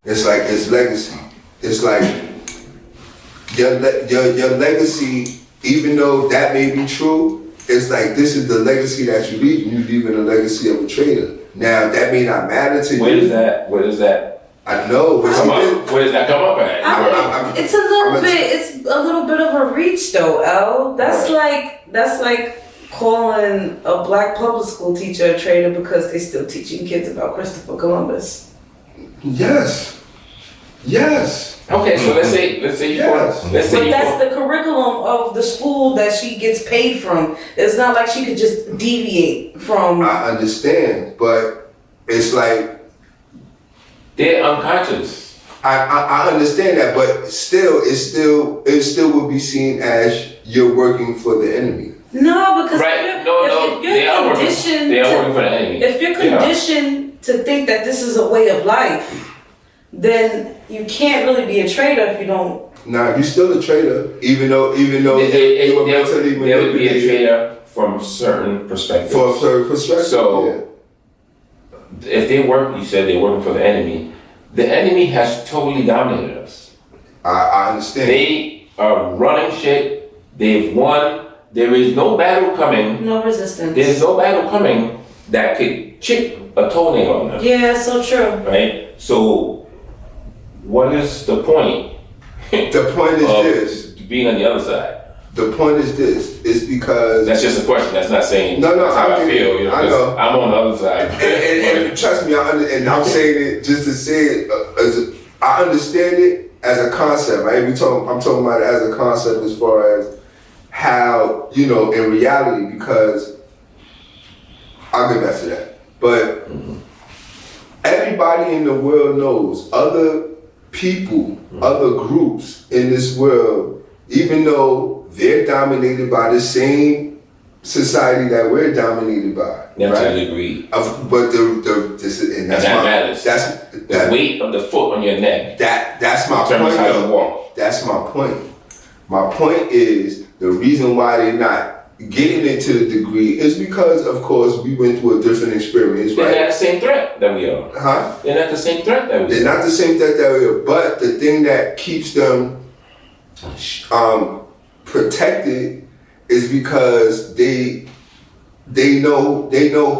It's like it's legacy. It's like your legacy, even though that may be true, it's like this is the legacy that you leave. You leaving a legacy of a trader. Now that may not matter to you. Where does that? I know. But where does that come up at? It's a little bit of a reach though, L. That's like calling a black public school teacher a traitor because they're still teaching kids about Christopher Columbus. Yes. Okay, so let's say But that's the curriculum of the school that she gets paid from. It's not like she could just deviate from. I understand, but it's like they're unconscious. I understand that, but still, it still would be seen as you're working for the enemy. No, because they are working for the enemy. If you're conditioned to think that this is a way of life, then you can't really be a trader if you don't. Nah, you're still a trader, even though you were mentally manipulated. There would be a trader from certain perspectives. For a certain perspective. So, if they work, you said they're working for the enemy. The enemy has totally dominated us. I understand. They are running shit. They've won. There is no battle coming. No resistance. There's no battle coming that could chip a toenail on them. Yeah, so true. Right? So, what is the point? The point is this. Being on the other side. The point is this. It's because... That's just a question. That's not saying no, that's how I feel. You know, I know. I'm on the other side. and trust me, I'm saying it just to say it. I understand it as a concept, right? I'm talking about it as a concept as far as how, in reality, because I'll get back to that. But everybody in the world knows other people, other groups in this world, even though they're dominated by the same society that we're dominated by. Never to a degree. But matters. The weight of the foot on your neck. That's my point. How you walk. That's my point. My point is the reason why they're not getting it to the degree is because, of course, we went through a different experience, right? They're not the same threat that we are. Huh? They're not the same threat that we are. They're not the same threat that we are. But the thing that keeps them protected is because they know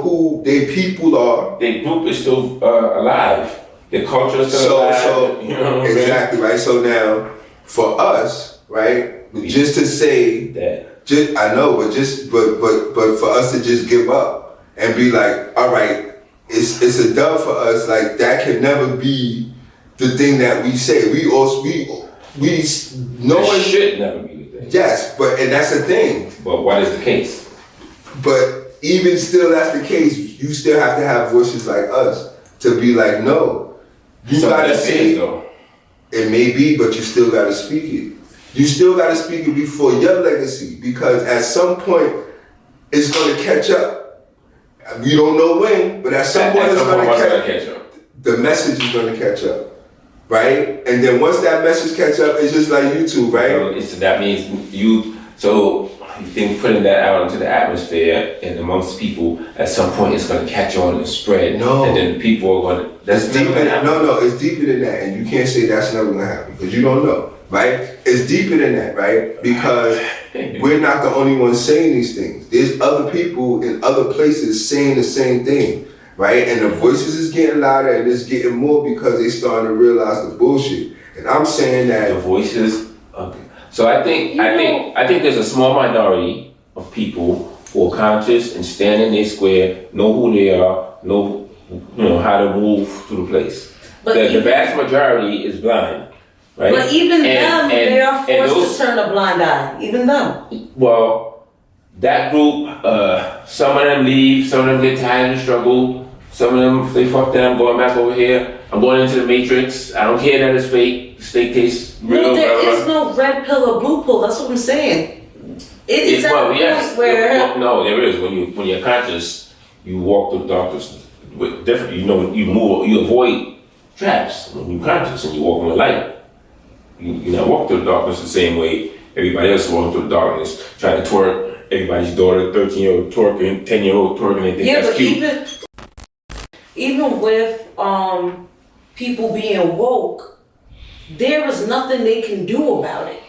who their people are. Their group is still alive. Their culture is still alive. So you know what exactly, right? So now, for us, right, just to say that. I know, but for us to just give up and be like, all right, it's a dub for us. Like that can never be the thing that we say. We no one should never be the thing. Yes, and that's the thing. But what is the case? But even still, that's the case. You still have to have voices like us to be like, no, you gotta say it. It may be, but you still gotta speak it. You still gotta speak it before your legacy, because at some point it's gonna catch up. You don't know when, but at some point it's gonna catch up. The message is gonna catch up, right? And then once that message catch up, it's just like YouTube, right? So that means you think putting that out into the atmosphere and amongst people, at some point it's gonna catch on and spread. No. And then people are gonna. It's deeper. It's deeper than that, and you can't say that's never gonna happen because you don't know. Right? It's deeper than that, right? Because we're not the only ones saying these things. There's other people in other places saying the same thing, right? And the voices is getting louder and it's getting more because they starting to realize the bullshit. And I'm saying that the voices. Okay. So I think there's a small minority of people who are conscious and stand in their square, know who they are, know how to move through the place. But the vast majority is blind. Right? But even them, they are forced to turn a blind eye. Even them. Well, that group, some of them leave, some of them get tired of the struggle, some of them say, fuck that, I'm going back over here, I'm going into the matrix, I don't care that it's fake, steak tastes real. No, there is no red pill or blue pill, that's what I'm saying. It is at a point where... No, there is. When you're conscious, you walk through darkness with different, you avoid traps when you're conscious and you walk in the light. You not walk through the darkness the same way everybody else walking through the darkness, trying to twerk. Everybody's daughter, 13-year-old twerking, 10-year-old twerking, they think that's cute. Even with people being woke, there is nothing they can do about it.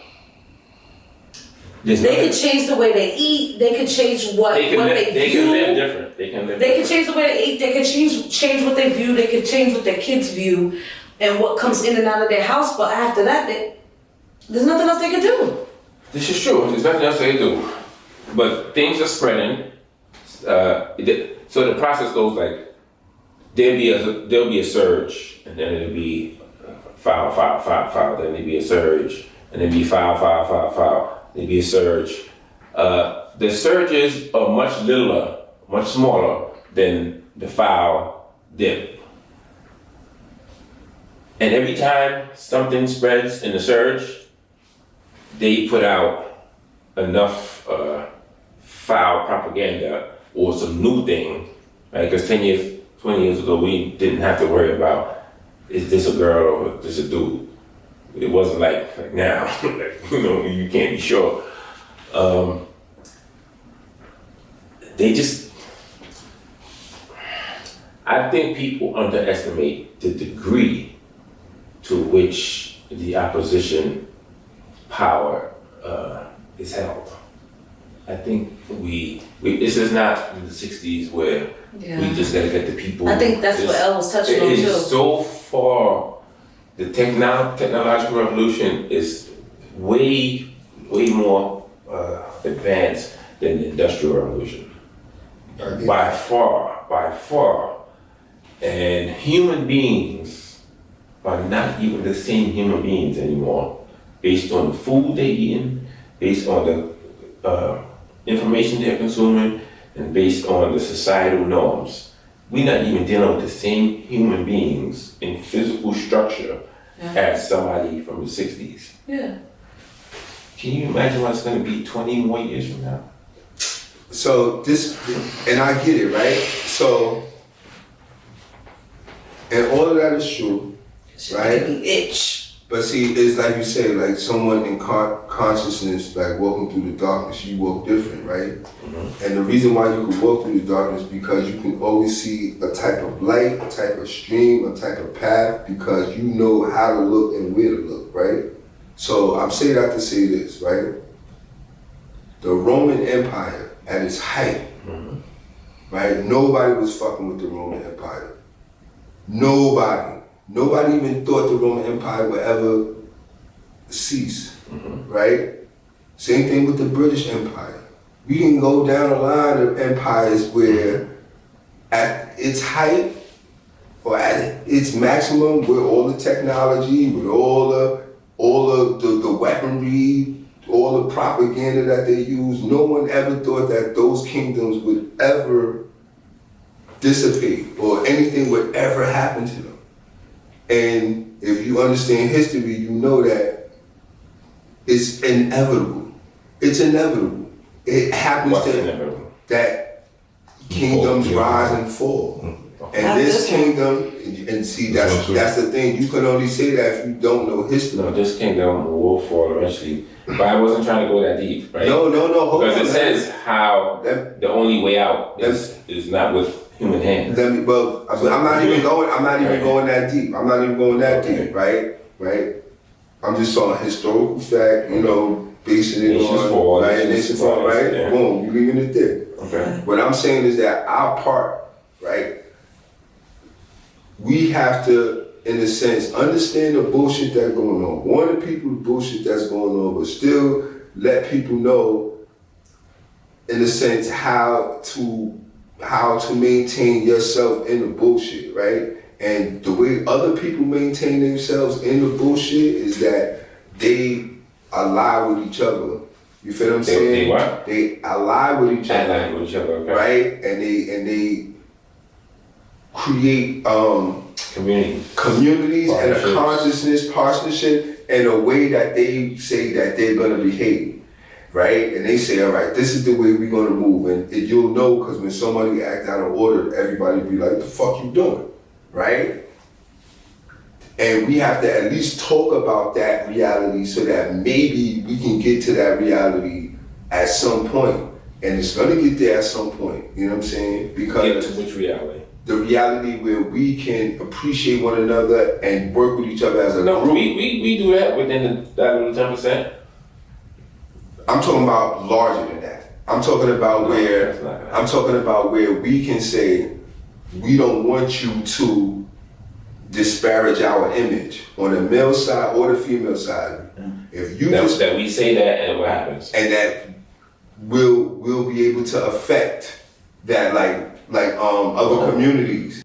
They could change the way they eat. They could change what they view. They can live different. They can change the way they eat. They can change what they view. They can change what their kids view, and what comes in and out of their house. But after that, there's nothing else they can do. This is true. There's nothing else they do. But things are spreading. So the process goes like there'll be a surge, and then it'll be file. Then there'll be a surge, and then be file. There'll be a surge. The surges are much littler, much smaller than the file dip. And every time something spreads in the surge, they put out enough foul propaganda or some new thing, right? Because 10 years, 20 years ago, we didn't have to worry about, is this a girl or is this a dude? It wasn't like now, you can't be sure. I think people underestimate the degree to which the opposition power is held. I think this is not the 60s where we just gotta get the people. I think that's what Elle was touching on too. It is so far. The technological revolution is way more advanced than the industrial revolution. By far. And human beings are not even the same human beings anymore, based on the food they're eating, based on the information they're consuming, and based on the societal norms. We're not even dealing with the same human beings in physical structure as somebody from the 60s. Yeah. Can you imagine what it's going to be 20 more years from now? So and I get it, right? So, and all of that is true, right? Making me itch. But see, it's like you say, like someone in consciousness, like walking through the darkness, you walk different, right? Mm-hmm. And the reason why you can walk through the darkness because you can always see a type of light, a type of stream, a type of path, because you know how to look and where to look, right? So I'm saying that to say this, right? The Roman Empire at its height, right? Nobody was fucking with the Roman Empire. Nobody even thought the Roman Empire would ever cease, right? Same thing with the British Empire. We can go down a line of empires where at its height or at its maximum with all the technology, with all the weaponry, all the propaganda that they use, no one ever thought that those kingdoms would ever dissipate or anything would ever happen to them. And if you understand history, you know that it's inevitable. It's inevitable. It happens that kingdoms rise and fall. And this kingdom, and see, that's the thing. You can only say that if you don't know history. No, this kingdom will fall eventually. But I wasn't trying to go that deep, right? No, hold on. Because it says how the only way out is not with human hands. I'm not even going that deep. I'm not even going that deep, right? I'm just on historical fact, basing it on, right? Nation fall, right? Yeah. Boom, you leaving it there. Okay. What I'm saying is that our part, right? We have to, in a sense, understand the bullshit that's going on. Warn the people the bullshit that's going on, but still let people know, in a sense, how to maintain yourself in the bullshit, right? And the way other people maintain themselves in the bullshit is that they ally with each other. You feel what I'm saying? They what? They ally with each other. Ally with each other, okay. Right? And they create communities and a consciousness, partnership, in a way that they say that they're gonna behave. Right? And they say, all right, this is the way we're gonna move. And you'll know, because when somebody act out of order, everybody be like, the fuck you doing? Right? And we have to at least talk about that reality so that maybe we can get to that reality at some point. And it's gonna get there at some point. You know what I'm saying? Because get to which reality? the reality where we can appreciate one another and work with each other as a No, group. we do that within that little 10%. I'm talking about larger than that. I'm talking about where we can say we don't want you to disparage our image on the male side or the female side. If you that we say that and what happens? and that will be able to affect that like other communities.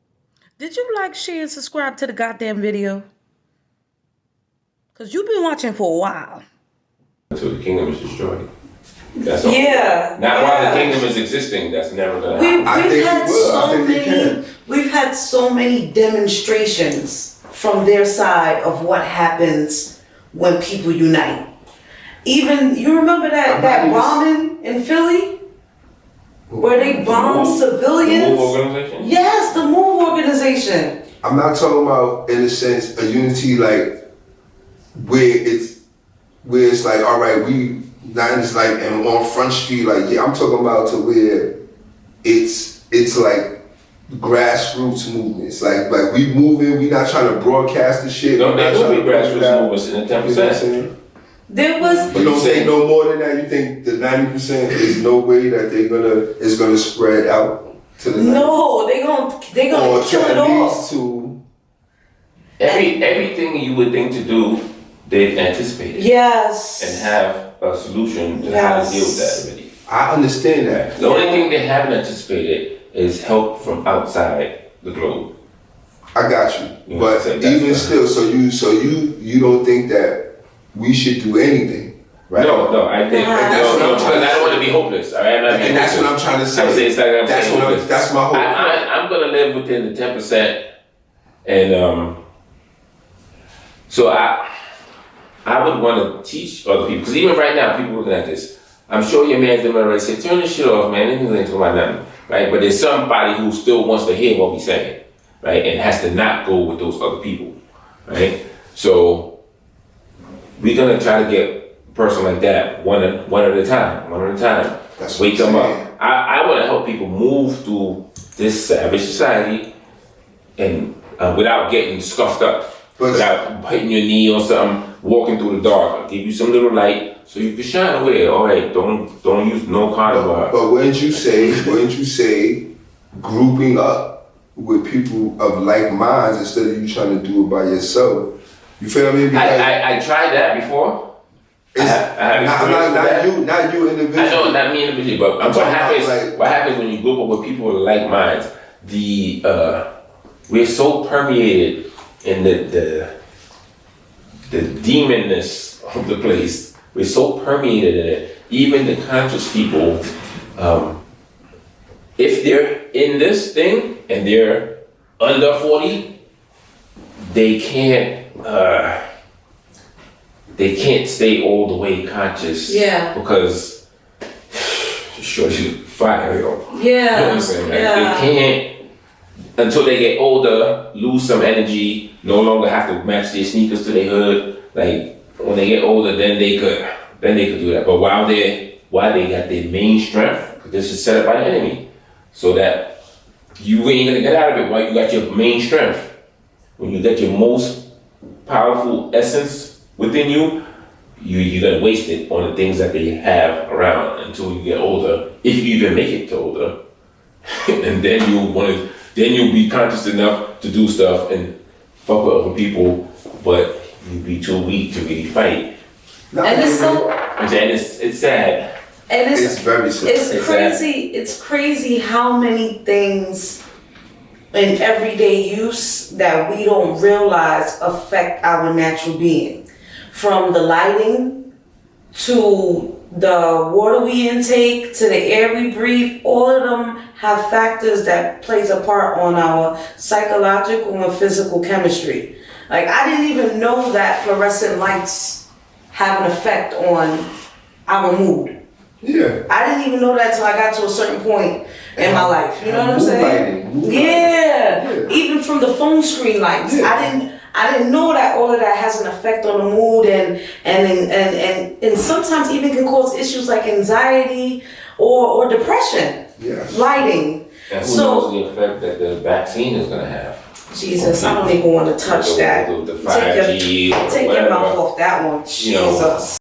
Did you like, share, and subscribe to the goddamn video? Because you've been watching for a while. Until the kingdom is destroyed. That's all. Yeah. Not while the kingdom is existing. That's never gonna happen. We've had so many demonstrations from their side of what happens when people unite. Even you remember that bombing in Philly, where they bombed civilians. The MOVE organization? Yes, the MOVE organization. I'm not talking about in a sense a unity like where it's like, all right, we not just like and on Front Street, like I'm talking about to where it's like grassroots movements. Like we moving, we not trying to broadcast the shit. No, there will be grassroots movements in the 10%. There was. But you don't think no more than that? You think the 90% is no way that it's gonna spread out to the 90%? No, they gonna kill it off. Everything you would think to do, they've anticipated. Yes. And have a solution to how to deal with that already. I understand that. The only thing they haven't anticipated is help from outside the globe. I got you. You But know, even still, so you don't think that we should do anything, right? No, I think because I don't want to be hopeless. All right, And that's what I'm trying to say. That's my whole. I'm gonna live within the 10%, and so I would want to teach other people because even right now, people looking at this, I'm sure your man's gonna already say, "Turn this shit off, man. This ain't talking about nothing," right? But there's somebody who still wants to hear what we're saying, right, and has to not go with those other people, right? So we're gonna try to get a person like that one at a time. That's Wake what I'm them saying. up. I want to help people move through this savage society and without getting scuffed up, without hitting your knee or something, walking through the dark. I'll give you some little light so you can shine away. All right, don't use no carnival. But wouldn't you say grouping up with people of like minds instead of you trying to do it by yourself? You feel what I mean? Because I tried that before. I have experience not you individually. I know, not me individually, but what happens when you group up with people with like minds? We're so permeated in the demonness of the place. We're so permeated in it. Even the conscious people, if they're in this thing and they're under 40, they can't stay all the way conscious. Yeah. Because sure she's fire, yo. Yeah. You know what I'm saying? Like, they can't until they get older, lose some energy, no longer have to match their sneakers to their hood. Like when they get older, then they could do that. But while they got their main strength, because this is set up by the enemy, so that you ain't gonna get out of it while you got your main strength. When you get your most powerful essence within you, you're gonna waste it on the things that they have around until you get older, if you even make it to older. And then you'll be conscious enough to do stuff and fuck with other people, but you'll be too weak to really fight. And it's so. And it's sad. And It's very sad. It's crazy. It's crazy how many things in everyday use that we don't realize affect our natural being. From the lighting to the water we intake to the air we breathe, all of them have factors that plays a part on our psychological and physical chemistry. Like I didn't even know that fluorescent lights have an effect on our mood. Yeah. I didn't even know that till I got to a certain point in my life. You know what I'm saying? Yeah. Even from the phone screen lights, I didn't know that all of that has an effect on the mood and sometimes even can cause issues like anxiety or depression. Yes. Lighting. And who So- knows the effect that the vaccine is gonna have? Jesus, I don't even want to touch that. The 5G or Take your whatever. mouth off that one. You know. Jesus.